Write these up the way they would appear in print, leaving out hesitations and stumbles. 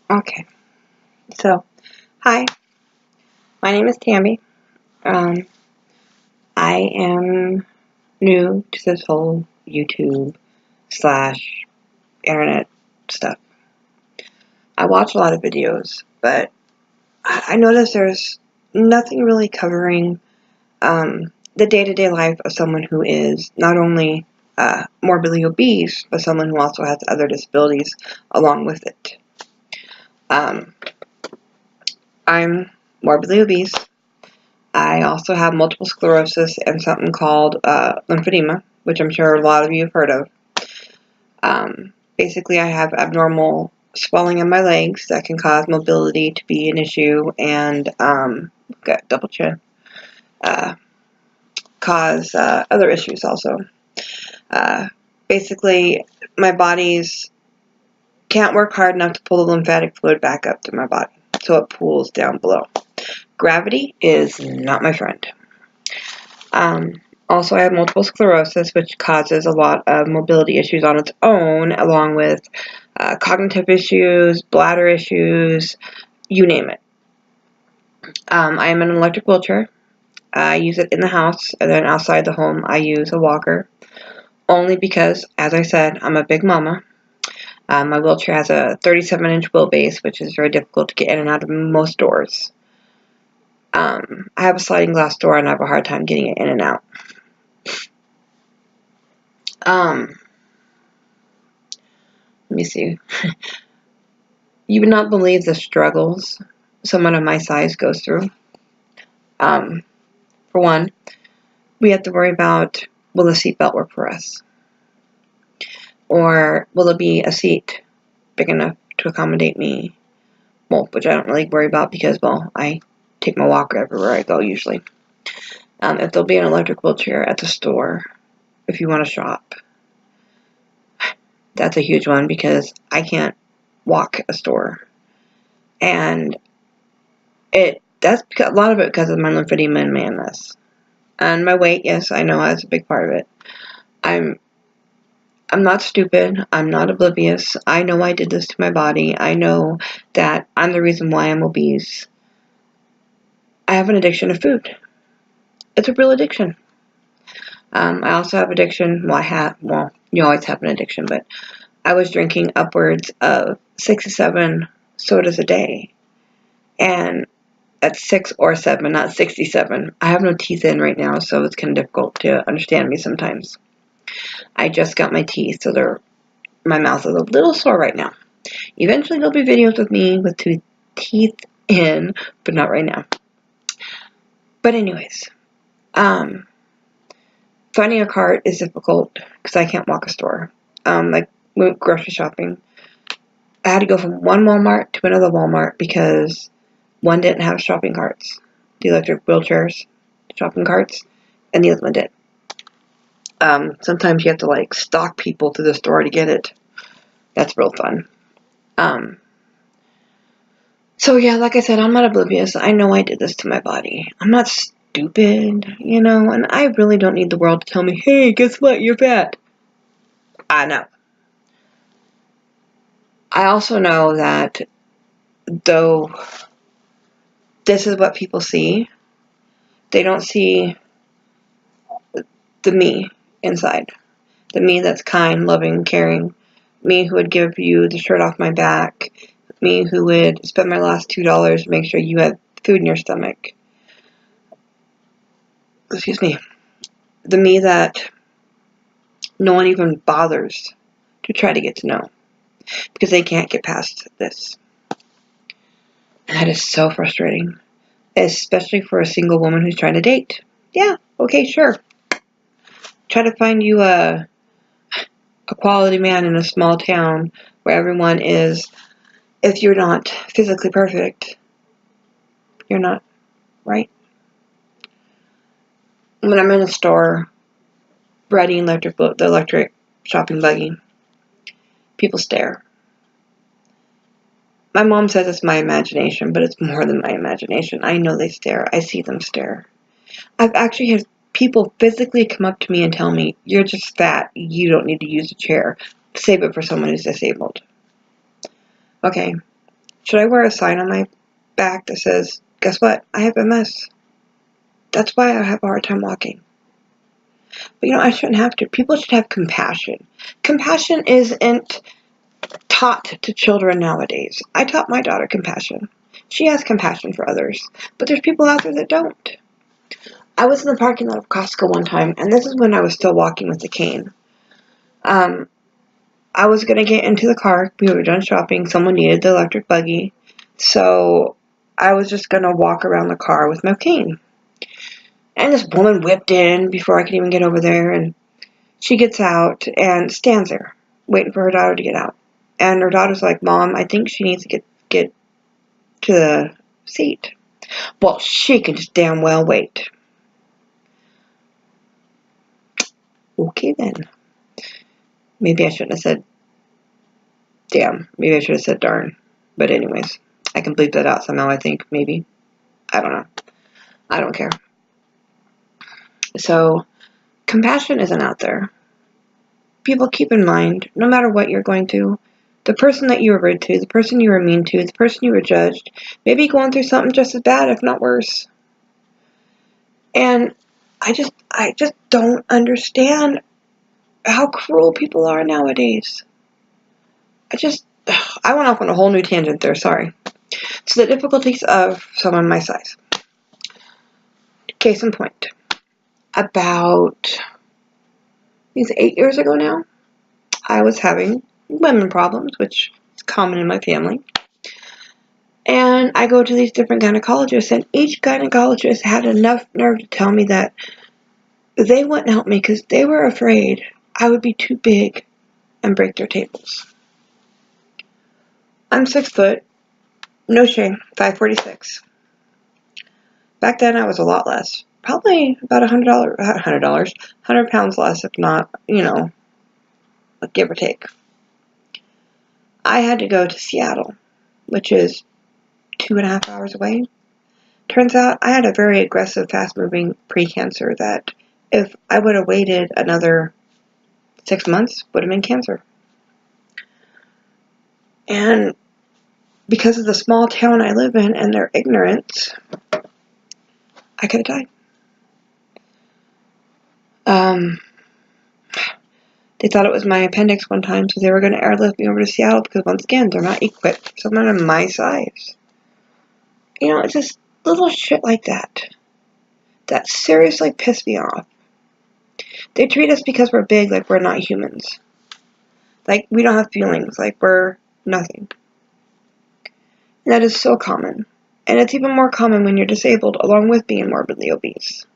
Okay, so hi, my name is Tambi. Um, I am new to this whole YouTube slash internet stuff. I watch a lot of videos, but I notice there's nothing really covering the day-to-day life of someone who is not only morbidly obese, but someone who also has other disabilities along with it. Um, I'm morbidly obese. I also have multiple sclerosis and something called lymphadema, which I'm sure a lot of you have heard of. Basically, I have abnormal swelling in my legs that can cause mobility to be an issue, and got double chin, cause other issues also. Uh, Basically, my body's can't work hard enough to pull the lymphatic fluid back up to my body, so it pools down below. Gravity is not my friend. Also, I have multiple sclerosis, which causes a lot of mobility issues on its own, along with cognitive issues, bladder issues, you name it. I am in an electric wheelchair. I use it in the house, and then outside the home, I use a walker, only because, as I said, I'm a big mama. My wheelchair has a 37-inch wheelbase, which is very difficult to get in and out of most doors. I have a sliding glass door, and I have a hard time getting it in and out. Let me see. You would not believe the struggles someone of my size goes through. For one, we have to worry about, will the seatbelt work for us? Or will there be a seat big enough to accommodate me? Well, which I don't really worry about because, well, I take my walker everywhere I go usually. If there'll be an electric wheelchair at the store, if you want to shop, that's a huge one because I can't walk a store. And that's a lot of it because of my lymphedema and my MS. And my weight, yes, I know that's a big part of it. I'm not stupid. I'm not oblivious. I know I did this to my body. I know that I'm the reason why I'm obese. I have an addiction to food. It's a real addiction. I also have addiction. Well, you always have an addiction, but I was drinking upwards of 6 to 7 sodas a day. And at 6 or 7, not 67. I have no teeth in right now, so it's kind of difficult to understand me sometimes. I just got my teeth, so my mouth is a little sore right now. Eventually there'll be videos with me with 2 teeth in, but not right now. But anyways, finding a cart is difficult because I can't walk a store. Like grocery shopping. I had to go from one Walmart to another Walmart because one didn't have shopping carts, the electric wheelchairs, shopping carts, and the other one did. Sometimes you have to like stalk people to the store to get it. That's real fun. So yeah, like I said, I'm not oblivious. I know I did this to my body. I'm not stupid, and I really don't need the world to tell me, hey, guess what, you're fat. I know. I also know that though this is what people see, they don't see the me inside. The me that's kind, loving, caring. Me who would give you the shirt off my back. Me who would spend my last $2 to make sure you had food in your stomach. Excuse me. The me that no one even bothers to try to get to know because they can't get past this. And that is so frustrating, especially for a single woman who's trying to date. Yeah, okay, sure. Try to find you a quality man in a small town where everyone is, if you're not physically perfect, you're not, right? When I'm in a store riding the electric shopping buggy, people stare. My mom says it's my imagination, but it's more than my imagination. I know they stare. I see them stare. I've actually had people physically come up to me and tell me, you're just fat. You don't need to use a chair. Save it for someone who's disabled. Okay. Should I wear a sign on my back that says, guess what? I have MS. That's why I have a hard time walking. But I shouldn't have to. People should have compassion. Compassion isn't taught to children nowadays. I taught my daughter compassion. She has compassion for others. But there's people out there that don't. I was in the parking lot of Costco one time, and this is when I was still walking with a cane. I was going to get into the car. We were done shopping. Someone needed the electric buggy. So I was just going to walk around the car with my cane. And this woman whipped in before I could even get over there. And she gets out and stands there, waiting for her daughter to get out. And her daughter's like, Mom, I think she needs to get to the seat. Well, she can just damn well wait. Okay, then. Maybe I shouldn't have said damn. Maybe I should have said darn. But anyways, I can bleep that out somehow, I think. Maybe. I don't know. I don't care. So, compassion isn't out there. People, keep in mind, no matter what you're going through, the person that you were rude to, the person you were mean to, the person you were judged, maybe going through something just as bad, if not worse. And I just don't understand how cruel people are nowadays. I went off on a whole new tangent there, sorry. So the difficulties of someone my size. Case in point. About, I think it's 8 years ago now, I was having women problems, which is common in my family. And I go to these different gynecologists, and each gynecologist had enough nerve to tell me that they wouldn't help me because they were afraid I would be too big and break their tables. I'm 6 foot, no shame, 5'46". Back then I was a lot less, probably about $100 pounds less, if not, give or take. I had to go to Seattle, which is 2.5 hours away. Turns out I had a very aggressive, fast-moving precancer that if I would have waited another 6 months, would have been cancer. And because of the small town I live in and their ignorance, I could have died. They thought it was my appendix one time, so they were going to airlift me over to Seattle because, once again, they're not equipped for someone of my size. It's just little shit like that that seriously piss me off. They treat us because we're big like we're not humans. Like we don't have feelings, like we're nothing. And that is so common. And it's even more common when you're disabled, along with being morbidly obese.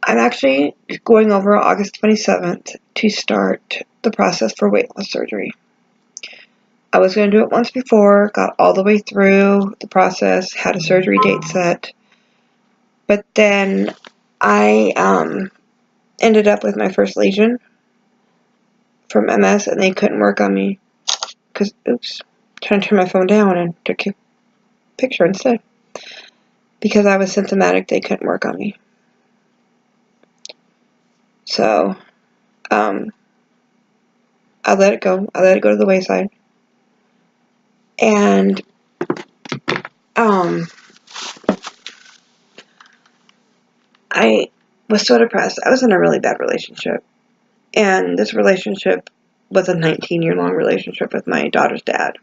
I'm actually going over August 27th to start the process for weight loss surgery. I was going to do it once before, got all the way through the process, had a surgery date set, but then I ended up with my first lesion from MS, and they couldn't work on me because, trying to turn my phone down and took a picture instead. Because I was symptomatic, they couldn't work on me. So, I let it go. I let it go to the wayside. And, I was so depressed. I was in a really bad relationship. And this relationship was a 19-year-long relationship with my daughter's dad.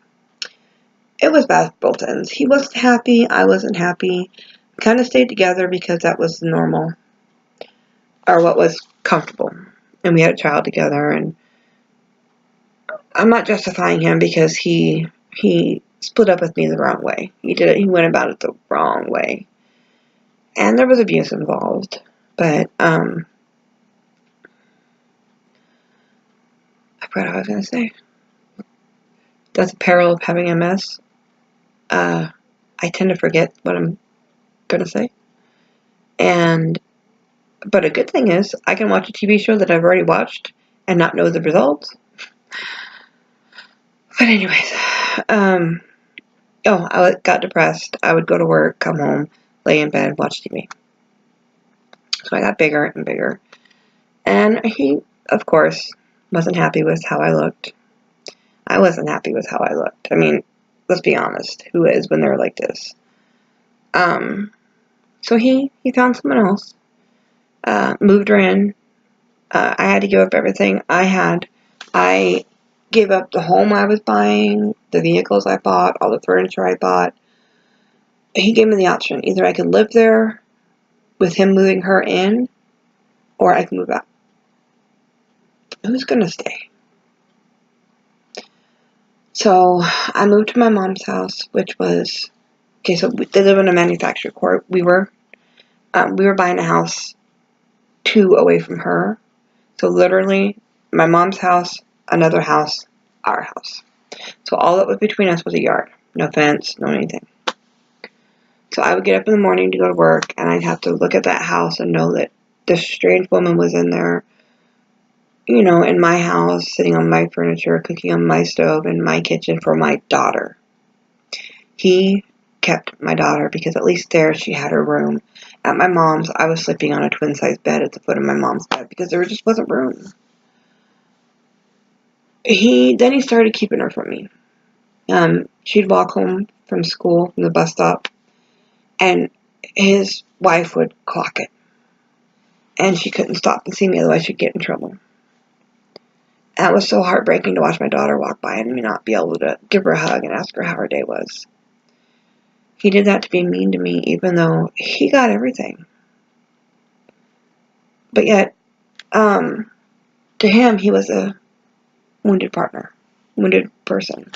It was bad both ends. He wasn't happy. I wasn't happy. We kind of stayed together because that was normal. Or what was comfortable. And we had a child together. And I'm not justifying him because he split up with me the wrong way. He went about it the wrong way. And there was abuse involved. But, I forgot what I was going to say. That's a peril of having MS. I tend to forget what I'm going to say. But a good thing is, I can watch a TV show that I've already watched and not know the results. But anyways, I got depressed. I would go to work, come home, lay in bed, watch TV. So I got bigger and bigger. And he, of course, wasn't happy with how I looked. I wasn't happy with how I looked. I mean, let's be honest. Who is when they're like this? So he found someone else. Moved her in. I had to give up everything I had. I gave up the home I was buying, the vehicles I bought, all the furniture I bought. He gave me the option. Either I could live there with him moving her in, or I can move out. Who's going to stay? So I moved to my mom's house, which was, okay, so they live in a manufactured court. We were buying a house 2 away from her. So literally, my mom's house, another house, our house. So all that was between us was a yard. No fence, no anything. So I would get up in the morning to go to work, and I'd have to look at that house and know that this strange woman was in there, you know, in my house, sitting on my furniture, cooking on my stove in my kitchen for my daughter. He kept my daughter because at least there she had her room. At my mom's, I was sleeping on a twin-size bed at the foot of my mom's bed because there just wasn't room. Then he started keeping her from me. She'd walk home from school, from the bus stop, and his wife would clock it. And she couldn't stop and see me, otherwise she'd get in trouble. That was so heartbreaking to watch my daughter walk by and me not be able to give her a hug and ask her how her day was. He did that to be mean to me, even though he got everything. But yet, to him, he was a wounded partner, wounded person.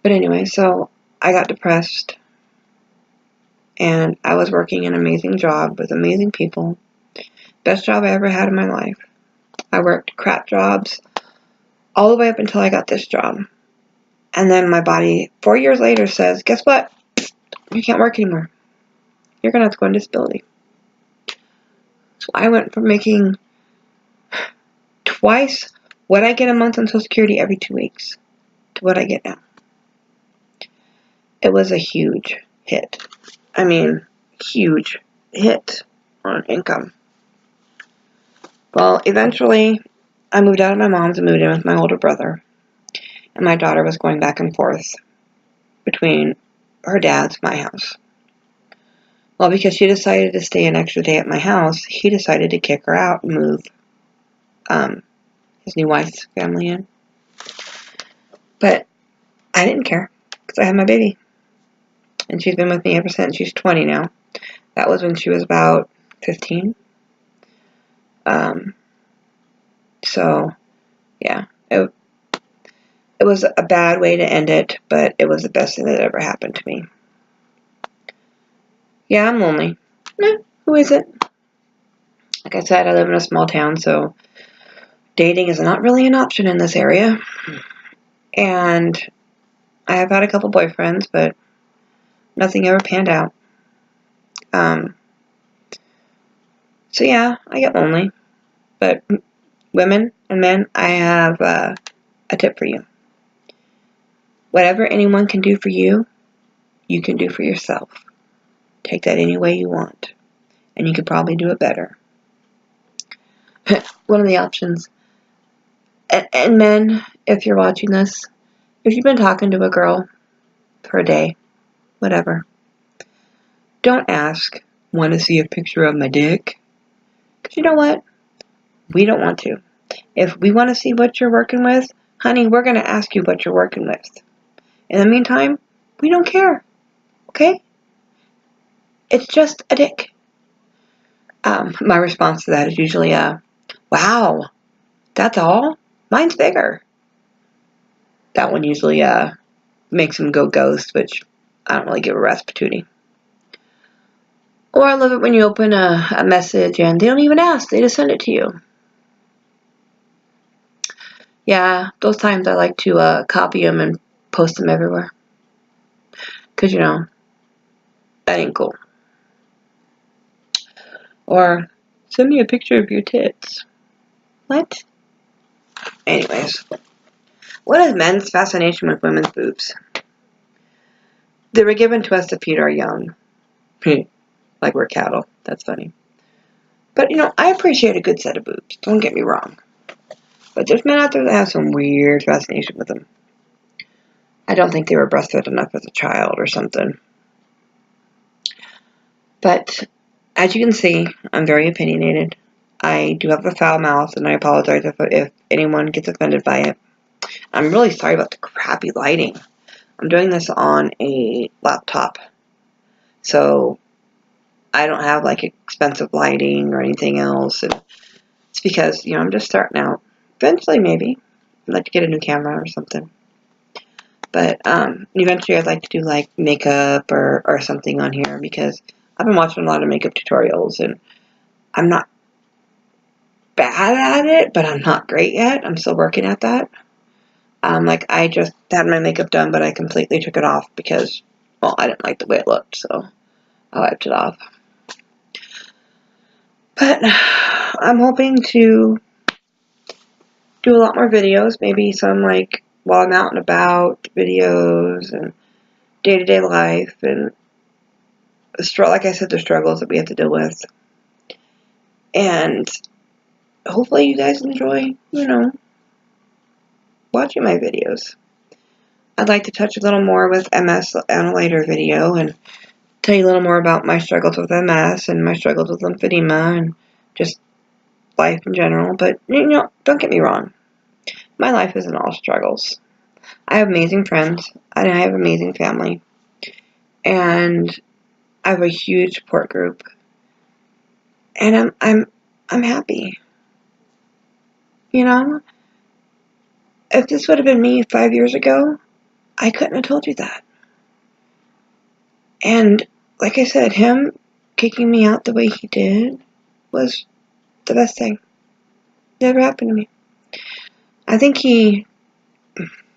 But anyway, so I got depressed, and I was working an amazing job with amazing people. Best job I ever had in my life. I worked crap jobs all the way up until I got this job. And then my body, 4 years later, says, guess what? You can't work anymore. You're going to have to go on disability. So I went from making twice what I get a month on Social Security every 2 weeks to what I get now. It was a huge hit. I mean, huge hit on income. Well, eventually, I moved out of my mom's and moved in with my older brother. And my daughter was going back and forth between her dad's and my house. Well, because she decided to stay an extra day at my house, he decided to kick her out and move his new wife's family in. But I didn't care because I had my baby. And she's been with me ever since. She's 20 now. That was when she was about 15. So, yeah. It was a bad way to end it, but it was the best thing that ever happened to me. Yeah, I'm lonely. No, who isn't? Like I said, I live in a small town, so dating is not really an option in this area. And I have had a couple boyfriends, but nothing ever panned out. So yeah, I get lonely. But women and men, I have a tip for you. Whatever anyone can do for you, you can do for yourself. Take that any way you want. And you could probably do it better. One of the options. And men, if you're watching this, if you've been talking to a girl for a day, whatever, don't ask, want to see a picture of my dick? Because you know what? We don't want to. If we want to see what you're working with, honey, we're going to ask you what you're working with. In the meantime, we don't care. Okay? It's just a dick. My response to that is usually, wow, that's all? Mine's bigger. That one usually makes them go ghost, which I don't really give a rat's patootie. Or I love it when you open a message and they don't even ask, they just send it to you. Yeah, those times I like to copy them and post them everywhere. Because, you know, that ain't cool. Or, send me a picture of your tits. What? Anyways. What is men's fascination with women's boobs? They were given to us to feed our young. Like we're cattle. That's funny. But, you know, I appreciate a good set of boobs. Don't get me wrong. But there's men out there that have some weird fascination with them. I don't think they were breastfed enough as a child or something. But as you can see, I'm very opinionated. I do have a foul mouth, and I apologize if anyone gets offended by it. I'm really sorry about the crappy lighting. I'm doing this on a laptop, so I don't have like expensive lighting or anything else. And it's because, you know, I'm just starting out. Eventually, maybe I'd like to get a new camera or something. But eventually, I'd like to do like makeup or something on here, because I've been watching a lot of makeup tutorials, and I'm not bad at it, but I'm not great yet. I'm still working at that. Like, I just had my makeup done, but I completely took it off because, well, I didn't like the way it looked, so I wiped it off. But I'm hoping to do a lot more videos, maybe some, like, while I'm out and about videos and day-to-day life, and, like I said, the struggles that we have to deal with. And hopefully you guys enjoy, you know, watching my videos. I'd like to touch a little more with MS on a later video and tell you a little more about my struggles with MS and my struggles with lymphedema and just life in general. But, you know, don't get me wrong. My life isn't all struggles. I have amazing friends, and I have an amazing family, and I have a huge support group, and I'm happy. You know, if this would have been me 5 years ago, I couldn't have told you that. And like I said, him kicking me out the way he did was the best thing that ever happened to me. I think he,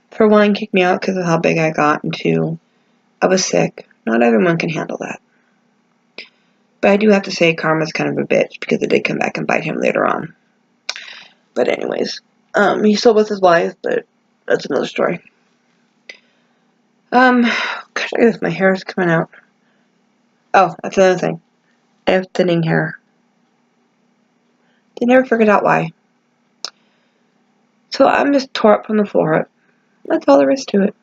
for one, kicked me out because of how big I got, and two, I was sick. Not everyone can handle that. But I do have to say, karma's kind of a bitch, because it did come back and bite him later on. But anyways, he's still with his wife, but that's another story. Gosh, I guess my hair is coming out. Oh, that's another thing. I have thinning hair. They never figured out why. So I'm just tore up from the floor up. That's all there is to it.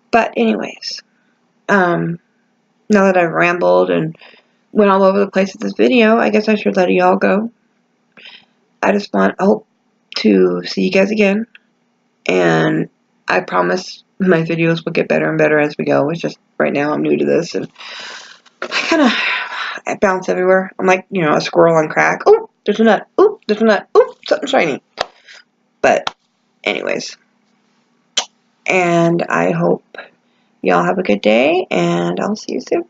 But anyways, now that I've rambled and went all over the place with this video, I guess I should let y'all go. I hope to see you guys again, and I promise my videos will get better and better as we go. It's just right now I'm new to this, and I bounce everywhere. I'm like, you know, a squirrel on crack. Oh, there's a nut. Oh, there's a nut. Oh, something shiny. But anyways, and I hope y'all have a good day, and I'll see you soon.